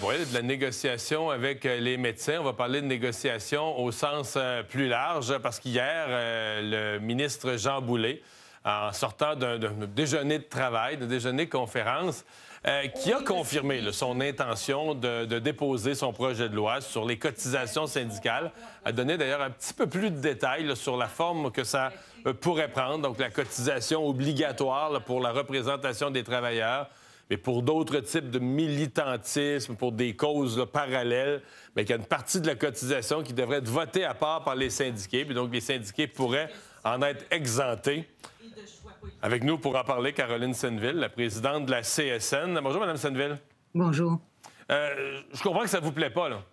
Bon, il y a de la négociation avec les médecins. On va parler de négociation au sens plus large parce qu'hier, le ministre Jean Boulet, en sortant d'un déjeuner de travail, d'un déjeuner de conférence, qui a confirmé son intention de déposer son projet de loi sur les cotisations syndicales, a donné d'ailleurs un petit peu plus de détails sur la forme que ça pourrait prendre, donc la cotisation obligatoire pour la représentation des travailleurs, mais pour d'autres types de militantisme, pour des causes parallèles, mais qu'il y a une partie de la cotisation qui devrait être votée à part par les syndiqués, puis donc les syndiqués pourraient en être exemptés. Avec nous pour en parler, Caroline Senneville, la présidente de la CSN. Bonjour, Mme Senneville. Bonjour. Je comprends que ça ne vous plaît pas, là.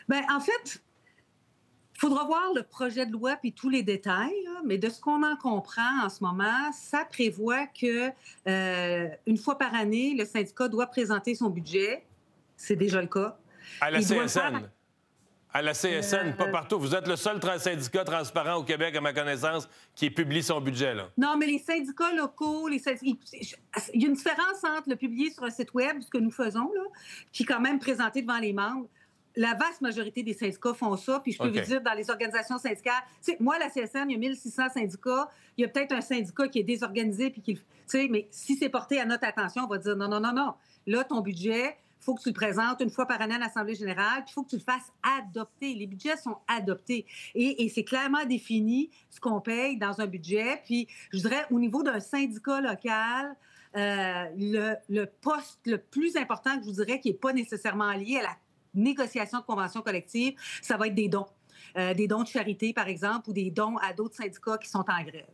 Bien, en fait, il faudra voir le projet de loi puis tous les détails, là, mais de ce qu'on en comprend en ce moment, ça prévoit que une fois par année, le syndicat doit présenter son budget. C'est déjà le cas. À la CSN? À la CSN, pas partout. Vous êtes le seul syndicat transparent au Québec, à ma connaissance, qui publie son budget, là. Non, mais les syndicats locaux, il y a une différence entre le publier sur un site web, ce que nous faisons, là, qui est quand même présenté devant les membres. La vaste majorité des syndicats font ça, puis je peux vous dire, dans les organisations syndicales, moi, la CSN, il y a 1600 syndicats, il y a peut-être un syndicat qui est désorganisé, puis mais si c'est porté à notre attention, on va dire non, non, non, non. Là, ton budget, il faut que tu le présentes une fois par année à l'Assemblée générale, puis il faut que tu le fasses adopter. Les budgets sont adoptés. Et c'est clairement défini ce qu'on paye dans un budget. Puis, je dirais, au niveau d'un syndicat local, le poste le plus important que je vous dirais, qui n'est pas nécessairement lié à la négociation de convention collective, ça va être des dons. Des dons de charité, par exemple, ou des dons à d'autres syndicats qui sont en grève.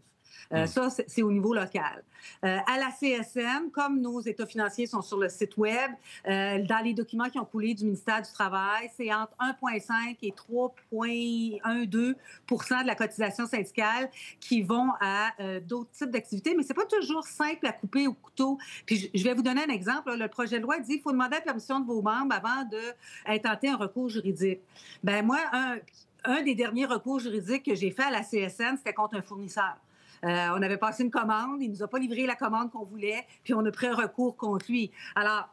Ça, c'est au niveau local. À la CSN, comme nos états financiers sont sur le site Web, dans les documents qui ont coulé du ministère du Travail, c'est entre 1,5 et 3,12 % de la cotisation syndicale qui vont à d'autres types d'activités, mais c'est pas toujours simple à couper au couteau. Puis je vais vous donner un exemple. Là. Le projet de loi dit qu'il faut demander la permission de vos membres avant d'intenter un recours juridique. Bien, moi, un des derniers recours juridiques que j'ai fait à la CSN, c'était contre un fournisseur. On avait passé une commande, il ne nous a pas livré la commande qu'on voulait, puis on a pris un recours contre lui. Alors,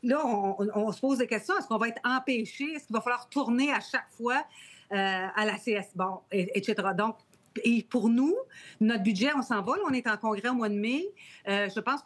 là, on se pose des questions. Est-ce qu'on va être empêché? Est-ce qu'il va falloir tourner à chaque fois à la CS? Bon, etc. Donc, et pour nous, notre budget, on s'en va. Là, on est en congrès au mois de mai. Je pense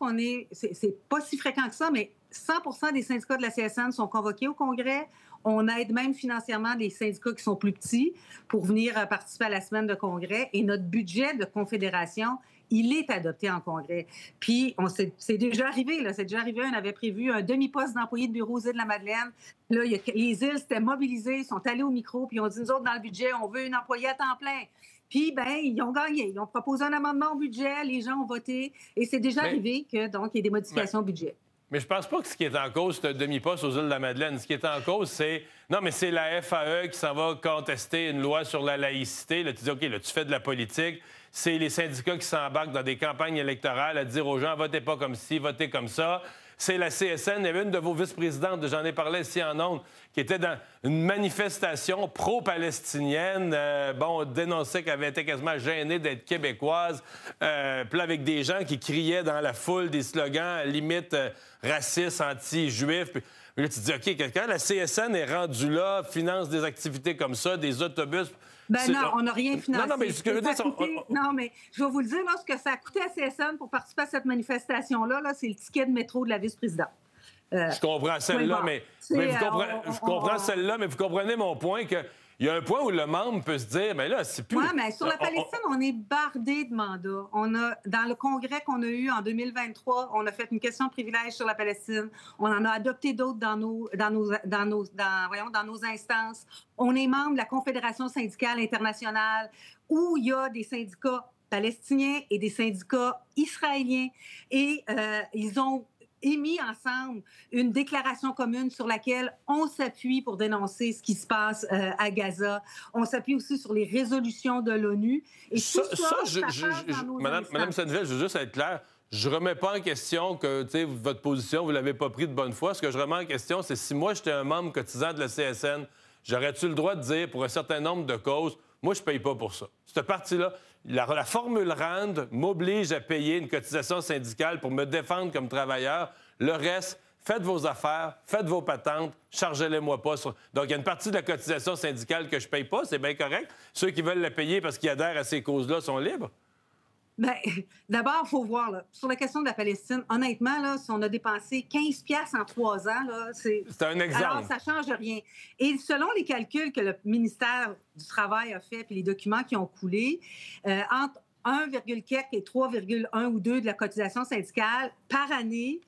c'est pas si fréquent que ça, mais 100% des syndicats de la CSN sont convoqués au congrès. On aide même financièrement des syndicats qui sont plus petits pour venir participer à la semaine de congrès. Et notre budget de confédération, il est adopté en congrès. Puis, c'est déjà arrivé, là. C'est déjà arrivé. On avait prévu un demi-poste d'employé de bureau aux Îles-de-la-Madeleine. Là, les îles s'étaient mobilisées, ils sont allés au micro, puis ils ont dit, nous autres, dans le budget, on veut une employée à temps plein. Puis, bien, ils ont gagné. Ils ont proposé un amendement au budget, les gens ont voté. Et c'est déjà arrivé que, donc, il y ait des modifications au budget. Mais je pense pas que ce qui est en cause, c'est un demi-poste aux Îles-de-la-Madeleine. Ce qui est en cause, c'est... Non, mais c'est la FAE qui s'en va contester une loi sur la laïcité. Là, tu dis, OK, là, tu fais de la politique. C'est les syndicats qui s'embarquent dans des campagnes électorales à dire aux gens, votez pas comme ci, votez comme ça. C'est la CSN. Il y avait une de vos vice-présidentes, j'en ai parlé ici en ondes, qui était dans une manifestation pro-palestinienne. Dénonçait qu'elle avait été quasiment gênée d'être québécoise. Puis là, avec des gens qui criaient dans la foule des slogans limite racistes, anti-juifs. Puis là, tu te dis, OK, quand la CSN est rendue là, finance des activités comme ça, des autobus... Ben non, on n'a rien financé. Non, mais ce que je veux dire, non, mais je vais vous le dire, là, ce que ça a coûté à CSN pour participer à cette manifestation-là, c'est le ticket de métro de la vice-présidente. Je comprends celle-là, mais je comprends celle-là, mais vous comprenez mon point que il y a un point où le membre peut se dire, mais là, c'est plus... Oui, mais sur la Palestine, on est bardé de mandats. Dans le congrès qu'on a eu en 2023, on a fait une question de privilège sur la Palestine. On en a adopté d'autres dans nos instances. On est membre de la Confédération syndicale internationale où il y a des syndicats palestiniens et des syndicats israéliens. Et ils ont émis ensemble une déclaration commune sur laquelle on s'appuie pour dénoncer ce qui se passe à Gaza. On s'appuie aussi sur les résolutions de l'ONU. Et Madame Senneville, je veux juste être clair. Je ne remets pas en question que votre position, vous ne l'avez pas pris de bonne foi. Ce que je remets en question, c'est si moi, j'étais un membre cotisant de la CSN, j'aurais-tu le droit de dire, pour un certain nombre de causes, moi, je ne paye pas pour ça. Cette partie-là, la formule RAND m'oblige à payer une cotisation syndicale pour me défendre comme travailleur. Le reste, faites vos affaires, faites vos patentes, chargez-les-moi pas. Donc, il y a une partie de la cotisation syndicale que je ne paye pas, c'est bien correct. Ceux qui veulent la payer parce qu'ils adhèrent à ces causes-là sont libres. Bien, d'abord, il faut voir, là, sur la question de la Palestine, honnêtement, là, si on a dépensé 15 piastres en 3 ans, là, c'est un exemple. Alors, ça ne change rien. Et selon les calculs que le ministère du Travail a fait, puis les documents qui ont coulé, entre 1,4 et 3,1 ou 2 de la cotisation syndicale par année,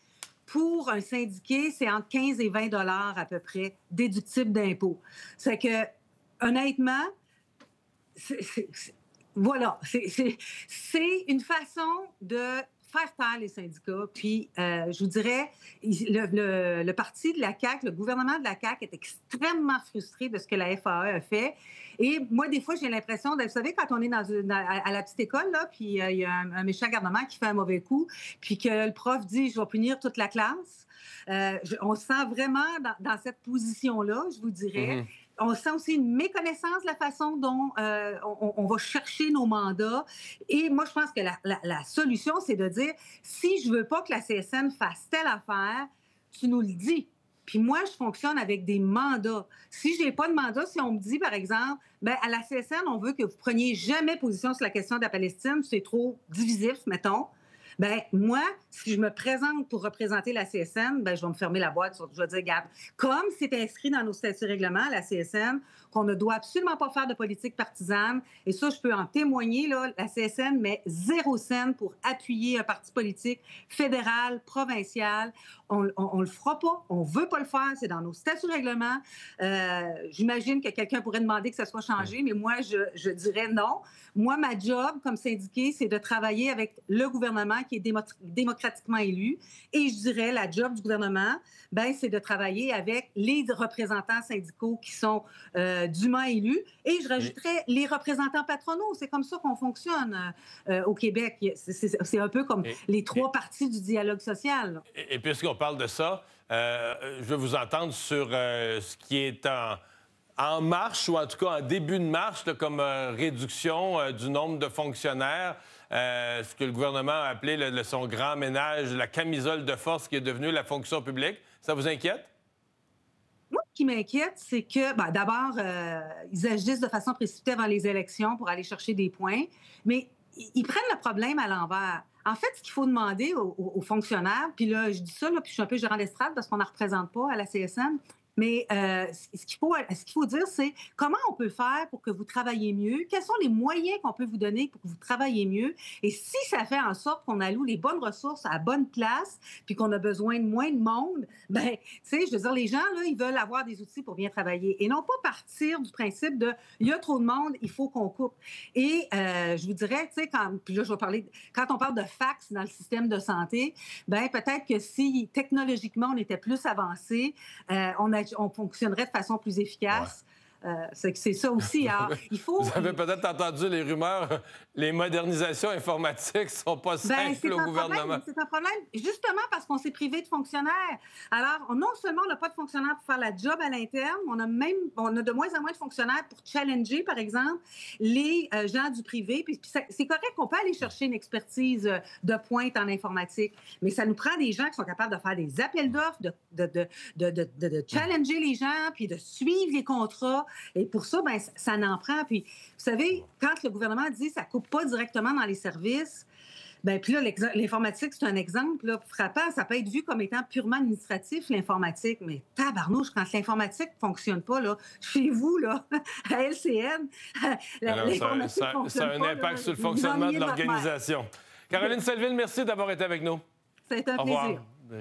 pour un syndiqué, c'est entre 15 et 20 $ à peu près, déductible d'impôts. C'est que, honnêtement, voilà, c'est une façon de faire taire les syndicats. Puis, je vous dirais, le parti de la CAQ, le gouvernement de la CAQ est extrêmement frustré de ce que la FAE a fait. Et moi, des fois, j'ai l'impression, vous savez, quand on est à la petite école, là, puis il y a un méchant garnement qui fait un mauvais coup, puis que le prof dit « je vais punir toute la classe », on se sent vraiment dans cette position-là, je vous dirais. On sent aussi une méconnaissance de la façon dont on va chercher nos mandats. Et moi, je pense que la solution, c'est de dire, si je veux pas que la CSN fasse telle affaire, tu nous le dis. Puis moi, je fonctionne avec des mandats. Si je n'ai pas de mandat, si on me dit, par exemple, bien, à la CSN, on veut que vous preniez jamais position sur la question de la Palestine, c'est trop divisif, mettons. Bien, moi, si je me présente pour représenter la CSN, bien, je vais me fermer la boîte. Je vais dire, regarde, comme c'est inscrit dans nos statuts règlements, la CSN, qu'on ne doit absolument pas faire de politique partisane, et ça, je peux en témoigner, là, la CSN met 0 cent pour appuyer un parti politique fédéral, provincial. On le fera pas, on veut pas le faire, c'est dans nos statuts règlements. J'imagine que quelqu'un pourrait demander que ça soit changé, mais moi, je dirais non. Moi, ma job comme syndiqué, c'est de travailler avec le gouvernement qui est démocratiquement élu. Et je dirais, la job du gouvernement, ben, c'est de travailler avec les représentants syndicaux qui sont dûment élus. Et je rajouterais les représentants patronaux. C'est comme ça qu'on fonctionne au Québec. C'est un peu comme les 3 parties du dialogue social. Et puisqu'on parle de ça, je veux vous entendre sur ce qui est en marche, ou en tout cas en début de marche, là, comme réduction du nombre de fonctionnaires, ce que le gouvernement a appelé son grand ménage, la camisole de force qui est devenue la fonction publique. Ça vous inquiète? Moi, ce qui m'inquiète, c'est que, ben, d'abord, ils agissent de façon précipitée avant les élections pour aller chercher des points, mais ils prennent le problème à l'envers. En fait, ce qu'il faut demander aux fonctionnaires, puis là, je dis ça, là, puis je suis un peu gérant d'estrade parce qu'on n'en représente pas à la CSN, mais ce qu'il faut dire, c'est comment on peut faire pour que vous travaillez mieux? Quels sont les moyens qu'on peut vous donner pour que vous travaillez mieux? Et si ça fait en sorte qu'on alloue les bonnes ressources à la bonne place, puis qu'on a besoin de moins de monde, bien, tu sais, je veux dire, les gens, là, ils veulent avoir des outils pour bien travailler et non pas partir du principe de « il y a trop de monde, il faut qu'on coupe ». Et je vous dirais, tu sais, puis là, je vais parler, quand on parle de fax dans le système de santé, bien, peut-être que si technologiquement on était plus avancé, on fonctionnerait de façon plus efficace. C'est ça aussi. Alors, il faut... Vous avez peut-être entendu les rumeurs, les modernisations informatiques ne sont pas simples au gouvernement. C'est un problème, justement parce qu'on s'est privé de fonctionnaires. Alors, non seulement on n'a pas de fonctionnaires pour faire la job à l'interne, on a de moins en moins de fonctionnaires pour challenger, par exemple, les gens du privé. Puis c'est correct qu'on peut aller chercher une expertise de pointe en informatique, mais ça nous prend des gens qui sont capables de faire des appels d'offres, de challenger les gens, puis de suivre les contrats. Et pour ça, bien, ça n'en prend. Puis, vous savez, quand le gouvernement dit que ça ne coupe pas directement dans les services, bien, puis là, l'informatique, c'est un exemple là, frappant. Ça peut être vu comme étant purement administratif, l'informatique. Mais tabarnouche, quand l'informatique ne fonctionne pas, là, chez vous, là, à LCN, l'informatique ne fonctionne pas. Ça a un impact sur le fonctionnement de l'organisation. Caroline Selleville, merci d'avoir été avec nous. Ça a été un plaisir. Revoir.